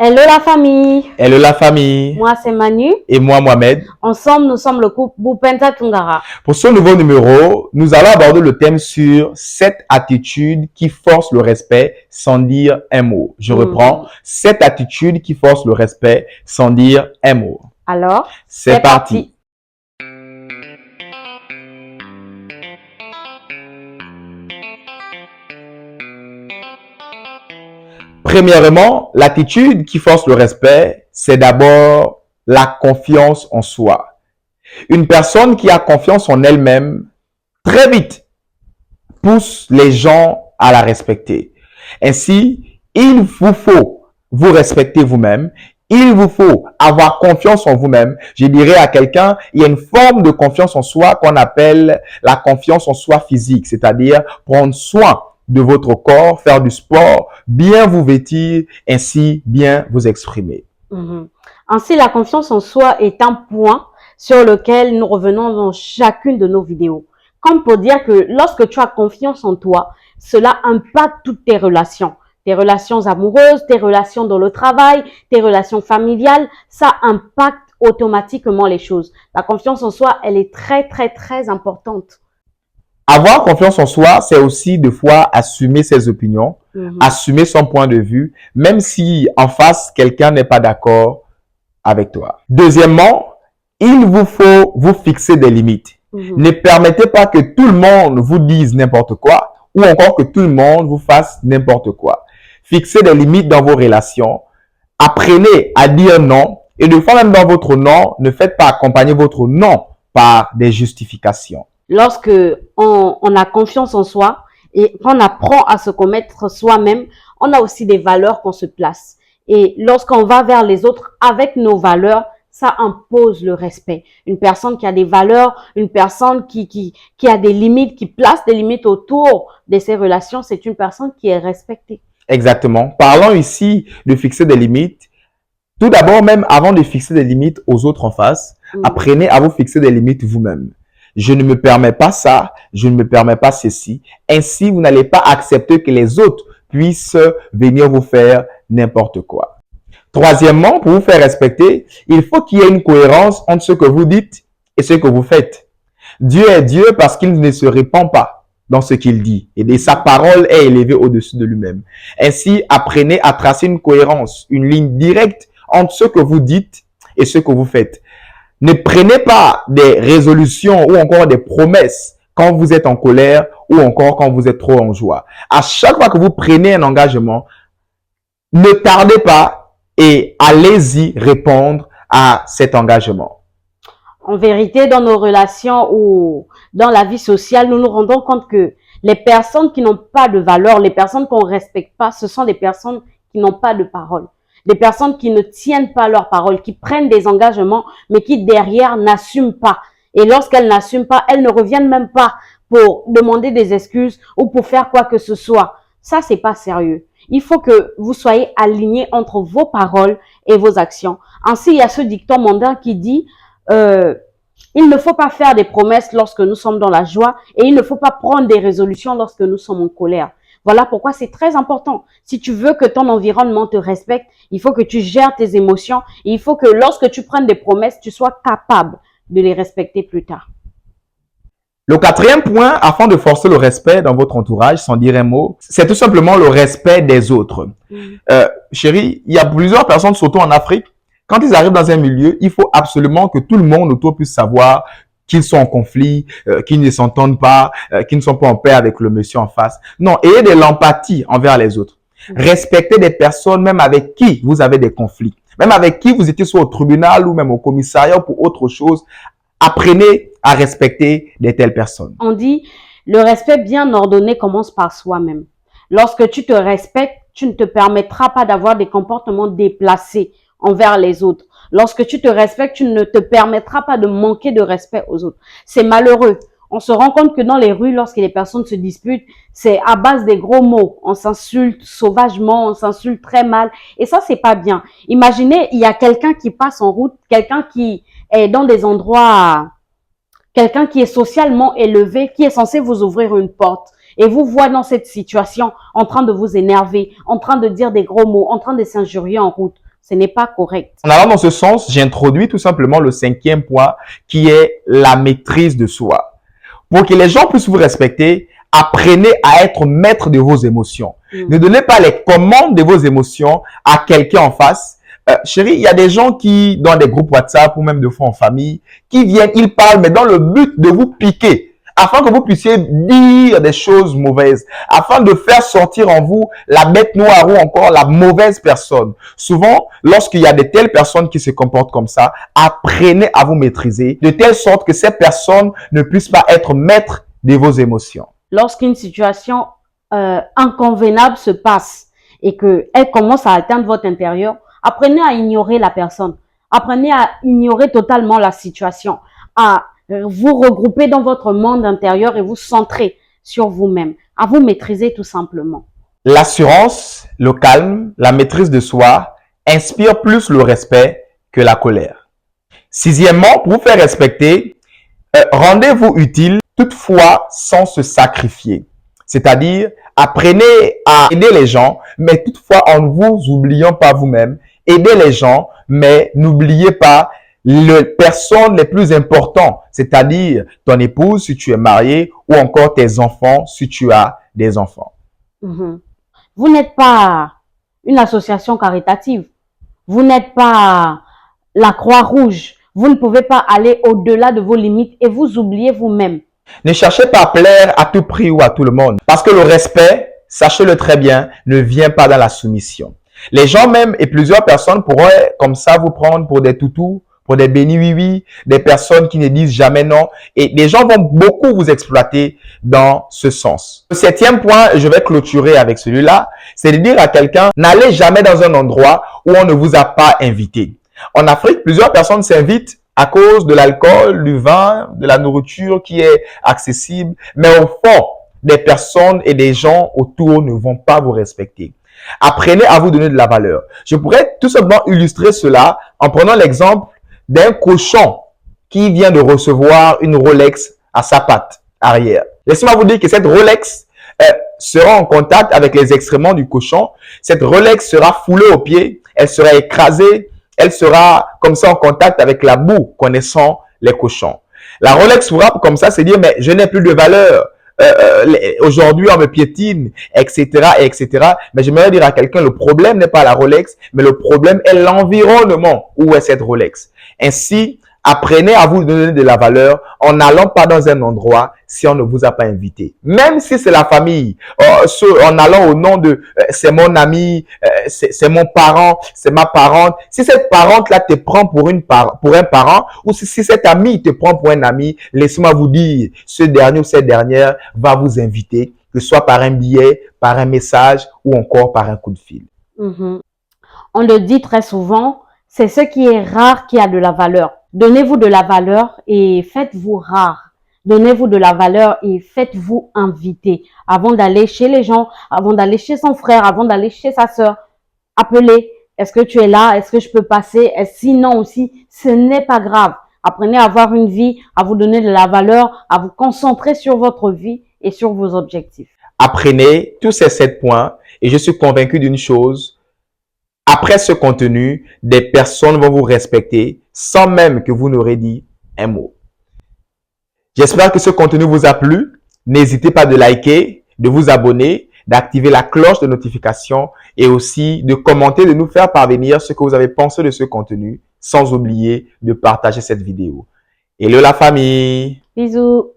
Hello la famille, Hello la famille, moi c'est Manu. et moi Mohamed. Ensemble, nous sommes le couple Bupenta Tungara. Pour ce nouveau numéro, nous allons aborder le thème sur 7 attitudes qui forcent le respect sans dire un mot. Je reprends, 7 attitudes qui forcent le respect sans dire un mot. Alors, C'est parti. Premièrement, l'attitude qui force le respect, c'est d'abord la confiance en soi. Une personne qui a confiance en elle-même, très vite, pousse les gens à la respecter. Ainsi, il vous faut vous respecter vous-même. Il vous faut avoir confiance en vous-même. Je dirais à quelqu'un, il y a une forme de confiance en soi qu'on appelle la confiance en soi physique, c'est-à-dire prendre soin de votre corps, faire du sport, bien vous vêtir, ainsi bien vous exprimer. Ainsi, la confiance en soi est un point sur lequel nous revenons dans chacune de nos vidéos. Comme pour dire que lorsque tu as confiance en toi, cela impacte toutes tes relations amoureuses, tes relations dans le travail, tes relations familiales, ça impacte automatiquement les choses. La confiance en soi, elle est très, très, très importante. Avoir confiance en soi, c'est aussi des fois assumer ses opinions, assumer son point de vue, même si en face, quelqu'un n'est pas d'accord avec toi. Deuxièmement, il vous faut vous fixer des limites. Ne permettez pas que tout le monde vous dise n'importe quoi ou encore que tout le monde vous fasse n'importe quoi. Fixez des limites dans vos relations. Apprenez à dire non et de fois même dans votre non, ne faites pas accompagner votre non par des justifications. Lorsque on a confiance en soi et qu'on apprend à se connaître soi-même, on a aussi des valeurs qu'on se place. Et lorsqu'on va vers les autres avec nos valeurs, ça impose le respect. Une personne qui a des valeurs, une personne qui a des limites, qui place des limites autour de ses relations, c'est une personne qui est respectée. Exactement. Parlons ici de fixer des limites. Tout d'abord, même avant de fixer des limites aux autres en face, apprenez à vous fixer des limites vous-même. Je ne me permets pas ça, je ne me permets pas ceci. Ainsi, vous n'allez pas accepter que les autres puissent venir vous faire n'importe quoi. Troisièmement, pour vous faire respecter, il faut qu'il y ait une cohérence entre ce que vous dites et ce que vous faites. Dieu est Dieu parce qu'il ne se répand pas dans ce qu'il dit. Et sa parole est élevée au-dessus de lui-même. Ainsi, apprenez à tracer une cohérence, une ligne directe entre ce que vous dites et ce que vous faites. Ne prenez pas des résolutions ou encore des promesses quand vous êtes en colère ou encore quand vous êtes trop en joie. À chaque fois que vous prenez un engagement, ne tardez pas et allez-y répondre à cet engagement. En vérité, dans nos relations ou dans la vie sociale, nous nous rendons compte que les personnes qui n'ont pas de valeur, les personnes qu'on ne respecte pas, ce sont des personnes qui n'ont pas de parole. Des personnes qui ne tiennent pas leurs paroles, qui prennent des engagements, mais qui derrière n'assument pas. Et lorsqu'elles n'assument pas, elles ne reviennent même pas pour demander des excuses ou pour faire quoi que ce soit. Ça, c'est pas sérieux. Il faut que vous soyez alignés entre vos paroles et vos actions. Ainsi, il y a ce dicton mondain qui dit il ne faut pas faire des promesses lorsque nous sommes dans la joie et il ne faut pas prendre des résolutions lorsque nous sommes en colère. Voilà pourquoi c'est très important. Si tu veux que ton environnement te respecte, il faut que tu gères tes émotions et il faut que lorsque tu prennes des promesses, tu sois capable de les respecter plus tard. Le quatrième point, afin de forcer le respect dans votre entourage, sans dire un mot, c'est tout simplement le respect des autres. Chérie, il y a plusieurs personnes, surtout en Afrique, quand ils arrivent dans un milieu, il faut absolument que tout le monde autour puisse savoir qu'ils sont en conflit, qu'ils ne s'entendent pas, qu'ils ne sont pas en paix avec le monsieur en face. Non, ayez de l'empathie envers les autres. Respectez des personnes même avec qui vous avez des conflits, même avec qui vous étiez soit au tribunal ou même au commissariat ou pour autre chose. Apprenez à respecter de telles personnes. On dit, le respect bien ordonné commence par soi-même. Lorsque tu te respectes, tu ne te permettras pas d'avoir des comportements déplacés envers les autres. Lorsque tu te respectes, tu ne te permettras pas de manquer de respect aux autres. C'est malheureux. On se rend compte que dans les rues, lorsque les personnes se disputent, c'est à base des gros mots. On s'insulte sauvagement, on s'insulte très mal. Et ça, c'est pas bien. Imaginez, il y a quelqu'un qui passe en route, quelqu'un qui est dans des endroits, quelqu'un qui est socialement élevé, qui est censé vous ouvrir une porte. Et vous voit dans cette situation en train de vous énerver, en train de dire des gros mots, en train de s'injurier en route. Ce n'est pas correct. En allant dans ce sens, j'introduis tout simplement le 5e point qui est la maîtrise de soi. Pour que les gens puissent vous respecter, apprenez à être maître de vos émotions. Ne donnez pas les commandes de vos émotions à quelqu'un en face. Chérie, il y a des gens qui, dans des groupes WhatsApp ou même de fois en famille, qui viennent, ils parlent, mais dans le but de vous piquer, afin que vous puissiez dire des choses mauvaises, afin de faire sortir en vous la bête noire ou encore la mauvaise personne. Souvent, lorsqu'il y a de telles personnes qui se comportent comme ça, apprenez à vous maîtriser, de telle sorte que ces personnes ne puissent pas être maîtres de vos émotions. Lorsqu'une situation inconvenable se passe et qu'elle commence à atteindre votre intérieur, apprenez à ignorer la personne. Apprenez à ignorer totalement la situation, à vous regrouper dans votre monde intérieur et vous centrer sur vous-même, à vous maîtriser tout simplement. L'assurance, le calme, la maîtrise de soi inspire plus le respect que la colère. 6e, pour vous faire respecter, rendez-vous utile, toutefois sans se sacrifier. C'est-à-dire, apprenez à aider les gens, mais toutefois en ne vous oubliant pas vous-même. Aidez les gens, mais n'oubliez pas les personnes les plus importantes, c'est-à-dire ton épouse si tu es marié ou encore tes enfants si tu as des enfants. Vous n'êtes pas une association caritative. Vous n'êtes pas la Croix-Rouge. Vous ne pouvez pas aller au-delà de vos limites et vous oublier vous-même. Ne cherchez pas à plaire à tout prix ou à tout le monde. Parce que le respect, sachez-le très bien, ne vient pas dans la soumission. Les gens même et plusieurs personnes pourraient comme ça vous prendre pour des toutous, pour des bénis oui-oui, des personnes qui ne disent jamais non. Et des gens vont beaucoup vous exploiter dans ce sens. Le 7e point, je vais clôturer avec celui-là, c'est de dire à quelqu'un, n'allez jamais dans un endroit où on ne vous a pas invité. En Afrique, plusieurs personnes s'invitent à cause de l'alcool, du vin, de la nourriture qui est accessible. Mais au fond, des personnes et des gens autour ne vont pas vous respecter. Apprenez à vous donner de la valeur. Je pourrais tout simplement illustrer cela en prenant l'exemple d'un cochon qui vient de recevoir une Rolex à sa patte arrière. Laissez-moi vous dire que cette Rolex sera en contact avec les excréments du cochon. Cette Rolex sera foulée aux pieds, elle sera écrasée, elle sera comme ça en contact avec la boue, connaissant les cochons. La Rolex pourra comme ça se dire, mais je n'ai plus de valeur. Aujourd'hui, on me piétine, etc., etc. Mais j'aimerais dire à quelqu'un, le problème n'est pas la Rolex, mais le problème est l'environnement où est cette Rolex. Ainsi, apprenez à vous donner de la valeur en n'allant pas dans un endroit si on ne vous a pas invité. Même si c'est la famille, en allant au nom de c'est mon ami, c'est mon parent, c'est ma parente. Si cette parente-là te prend pour un parent ou si cet ami te prend pour un ami, laissez-moi vous dire, ce dernier ou cette dernière va vous inviter, que ce soit par un billet, par un message ou encore par un coup de fil. On le dit très souvent, c'est ce qui est rare qui a de la valeur. Donnez-vous de la valeur et faites-vous rare. Donnez-vous de la valeur et faites-vous inviter. Avant d'aller chez les gens, avant d'aller chez son frère, avant d'aller chez sa sœur, appelez. Est-ce que tu es là? Est-ce que je peux passer? Sinon aussi, ce n'est pas grave. Apprenez à avoir une vie, à vous donner de la valeur, à vous concentrer sur votre vie et sur vos objectifs. Apprenez tous ces 7 points et je suis convaincu d'une chose. Après ce contenu, des personnes vont vous respecter sans même que vous n'aurez dit un mot. J'espère que ce contenu vous a plu. N'hésitez pas de liker, de vous abonner, d'activer la cloche de notification et aussi de commenter, de nous faire parvenir ce que vous avez pensé de ce contenu, sans oublier de partager cette vidéo. Hello la famille! Bisous!